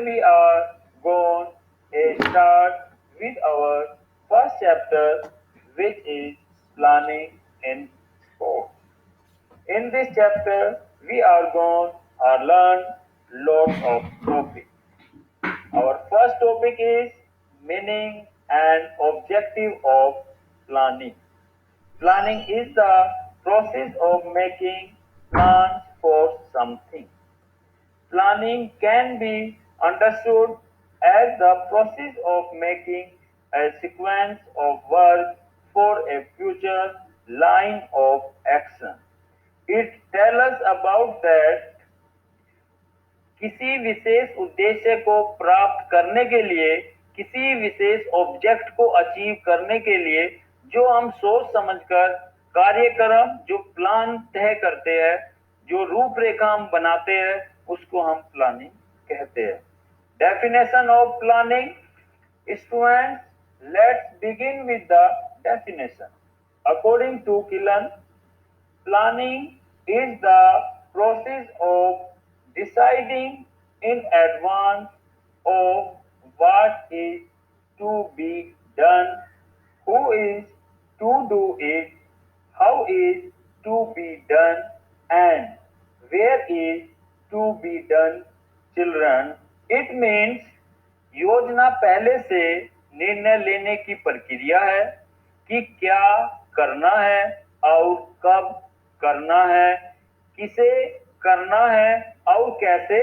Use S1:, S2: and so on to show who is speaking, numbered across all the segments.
S1: we are going to start with our first chapter, which is planning in sport. In this chapter, we are going to learn lots of topics. Our first topic is meaning and objective of planning. Planning is the process of making plans for something. Planning can be understood as the process of making a sequence of work for a future line of action. It tells us about that किसी विशेष उद्देश्य को प्राप्त करने के लिए, किसी विशेष object को achieve करने के लिए जो हम सोच समझकर कार्यक्रम, जो प्लान तय करते हैं, जो रूपरेखा हम बनाते हैं, उसको हम प्लानिंग कहते हैं। Definition of planning students, let's begin with the definition. According to Killen, planning is the process of deciding in advance of what is to be done, who is to do it, how is to be done, and where is to be done. Children, it means योजना पहले से निर्णय लेने की प्रक्रिया है कि क्या करना है और कब करना है, किसे करना है और कैसे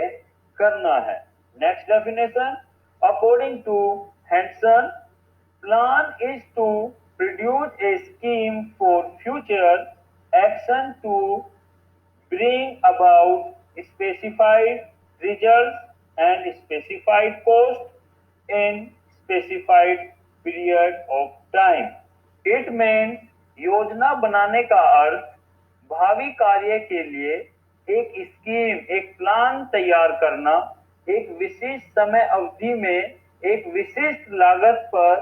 S1: करना है। Next definition, according to Hanson, plan is to produce a scheme for future action to bring about specified results and specified cost in specified period of time. It means योजना बनाने का अर्थ भावी कार्य के लिए एक स्कीम, एक प्लान तैयार करना, एक विशिष्ट समय अवधि में एक विशिष्ट लागत पर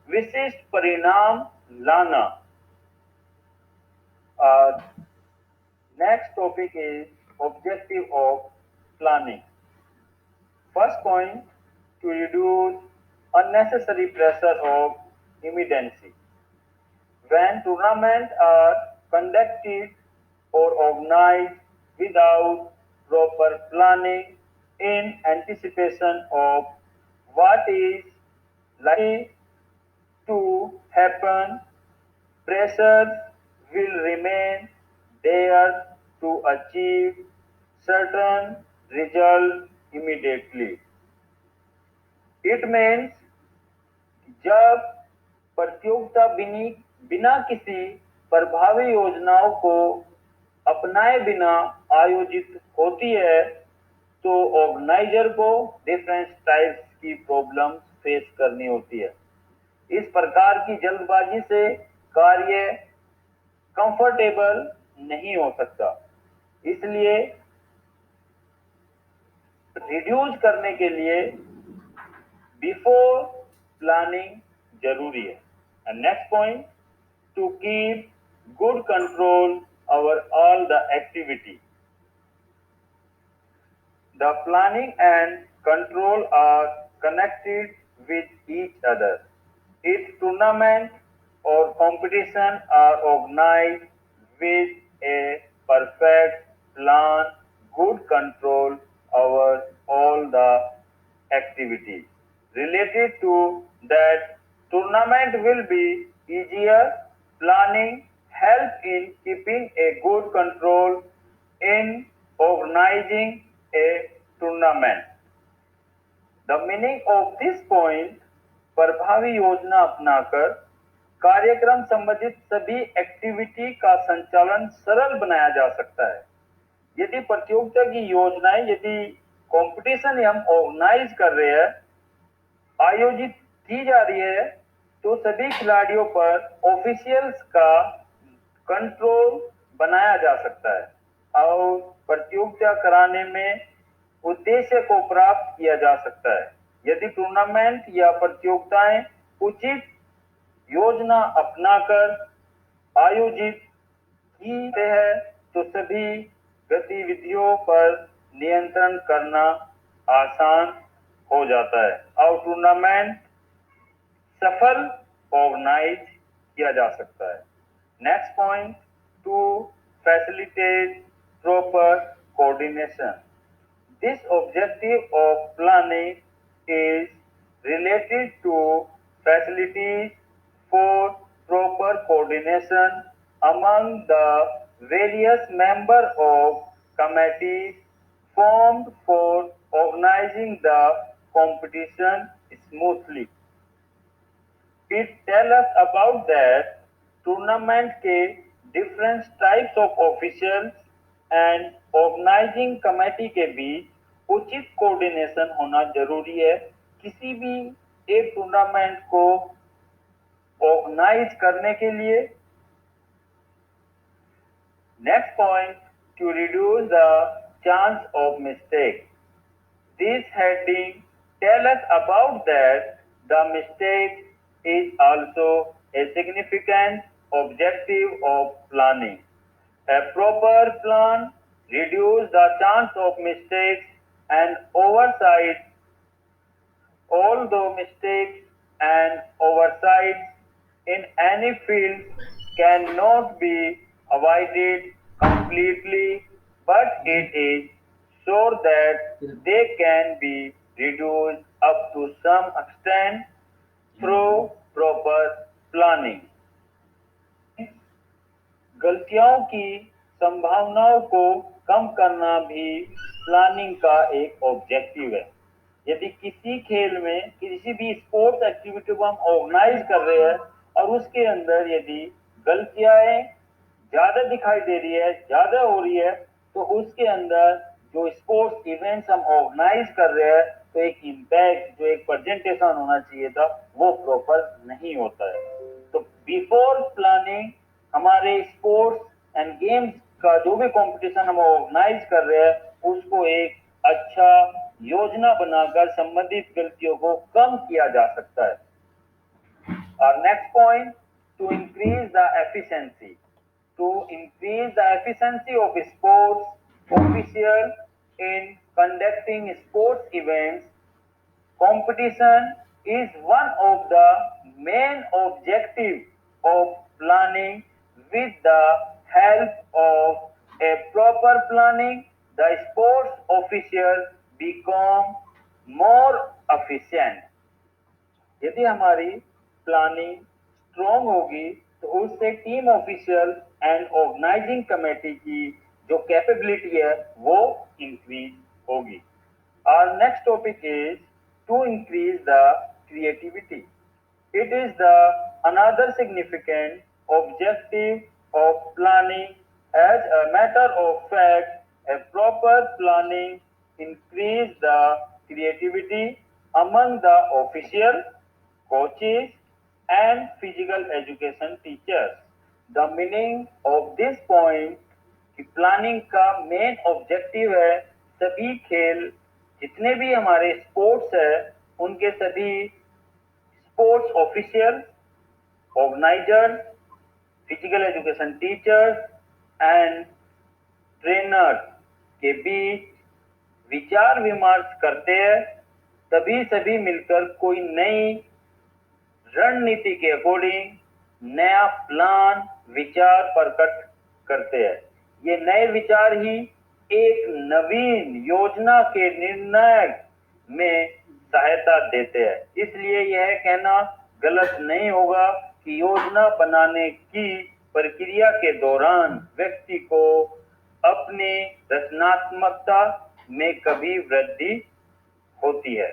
S1: विशिष्ट परिणाम लाना। Next topic is objective of planning. First point, to reduce unnecessary pressure of immediacy. When tournaments are conducted or organized without proper planning in anticipation of what is likely to happen, pressure will remain there to achieve certain result immediately. It means जब प्रतियोगिता बिना किसी प्रभावी योजनाओं को अपनाए बिना आयोजित होती है, तो ऑर्गेनाइजर को डिफरेंट टाइप्स की प्रॉब्लम्स फेस करनी होती है। इस प्रकार की जल्दबाजी से कार्य कंफर्टेबल नहीं हो सकता, इसलिए रिड्यूस करने के लिए बिफोर प्लानिंग जरूरी है। And next point, to keep good control over all the activity. The planning and control are connected with each other. If tournament और competition are organized with a perfect plan, good control over all the activities related to that tournament will be easier. Planning help in keeping a good control in organizing a tournament. The meaning of this point, प्रभावी योजना अपनाकर कार्यक्रम संबंधित सभी activity का संचालन सरल बनाया जा सकता है। यदि प्रतियोगिता की योजनाएं, यदि कंपटीशन हम ऑर्गेनाइज कर रहे हैं, आयोजित की जा रही है, तो सभी खिलाड़ियों पर ऑफिशियल्स का कंट्रोल बनाया जा सकता है और प्रतियोगिता कराने में उद्देश्य को प्राप्त किया जा सकता है। यदि टूर्नामेंट या प्रतियोगिताएं उचित योजना अपनाकर आयोजित की है, तो सभी गतिविधियों पर नियंत्रण करना आसान हो जाता है और टूर्नामेंट सफल ऑर्गेनाइज किया जा सकता है। Next point, to facilitate proper coordination. This objective of planning is related to facilities for proper coordination among the various members of committees formed for organizing the competition smoothly. It tells us about that tournament के different types of officials and organizing committee के बीच उचित coordination होना जरूरी है किसी भी एक tournament को ऑर्गेनाइज करने के लिए। Next point, to reduce the chance of mistake. This heading tells us about that the mistake is also a significant objective of planning. A proper plan reduces the chance of mistakes and oversight. Although mistakes and oversights in any field cannot be avoided completely, but it is sure that they can be reduced up to some extent through proper planning. गलतियों की संभावनाओं को कम करना भी planning का एक objective है। यदि किसी खेल में किसी भी स्पोर्ट्स एक्टिविटी को हम ऑर्गेनाइज कर रहे हैं और उसके अंदर यदि गलतियां ज्यादा दिखाई दे रही है, ज्यादा हो रही है, तो उसके अंदर जो स्पोर्ट्स इवेंट्स हम ऑर्गेनाइज कर रहे हैं तो एक इम्पैक्ट, जो एक प्रेजेंटेशन होना चाहिए था, वो प्रॉपर नहीं होता है। तो बिफोर प्लानिंग हमारे स्पोर्ट्स एंड गेम्स का जो भी कंपटीशन हम ऑर्गेनाइज कर रहे हैं उसको एक अच्छा योजना बनाकर संबंधित गलतियों को कम किया जा सकता है। Our next point, to increase the efficiency. To increase the efficiency of sports officials in conducting sports events, competition is one of the main objectives of planning. With the help of a proper planning, the sports officials become more efficient. यदि हमारी planning strong होगी तो उससे team official and organizing committee की जो capability है वो increase होगी। Our next topic is to increase the creativity. It is the another significant objective of planning. As a matter of fact, a proper planning increase the creativity among the official, coaches, and physical education teachers. The meaning of this point कि planning का main objective है सभी खेल जितने भी हमारे sports है उनके सभी sports official, organizers, physical education teachers and trainers के बीच विचार विमर्श करते हैं, तभी सभी मिलकर कोई नई रणनीति के अकॉर्डिंग नया प्लान विचार प्रकट करते हैं। ये नए विचार ही एक नवीन योजना के निर्णय में सहायता देते हैं। इसलिए यह कहना गलत नहीं होगा कि योजना बनाने की प्रक्रिया के दौरान व्यक्ति को अपनी रचनात्मकता में कभी वृद्धि होती है।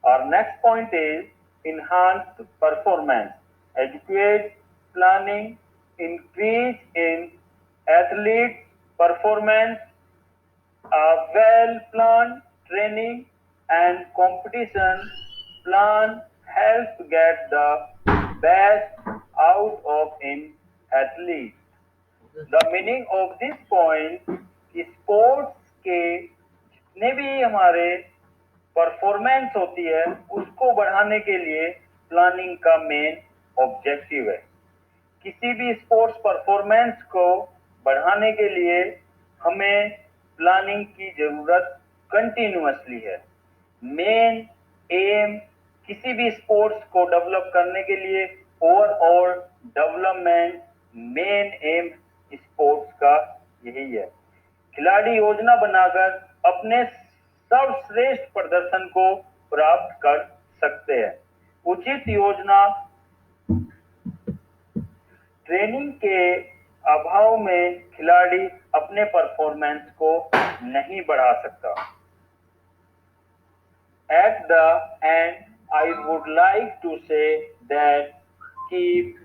S1: Our next point is enhanced performance. Adequate planning increase in athlete performance. A well-planned training and competition plan helps get the best out of an athlete. The meaning of this point कि sports के जितने भी हमारे performance होती है उसको बढ़ाने के लिए प्लानिंग का मेन ऑब्जेक्टिव है। किसी भी स्पोर्ट्स परफॉर्मेंस को बढ़ाने के लिए हमें प्लानिंग की जरूरत कंटिन्यूअसली है। मेन एम किसी भी स्पोर्ट्स को डेवलप करने के लिए overall development main M sports का यही है। खिलाड़ी योजना बनाकर अपने सर्वश्रेष्ठ प्रदर्शन को प्राप्त कर सकते हैं। उचित योजना ट्रेनिंग के अभाव में खिलाड़ी अपने परफॉर्मेंस को नहीं बढ़ा सकता। At the end, I would like to say that keep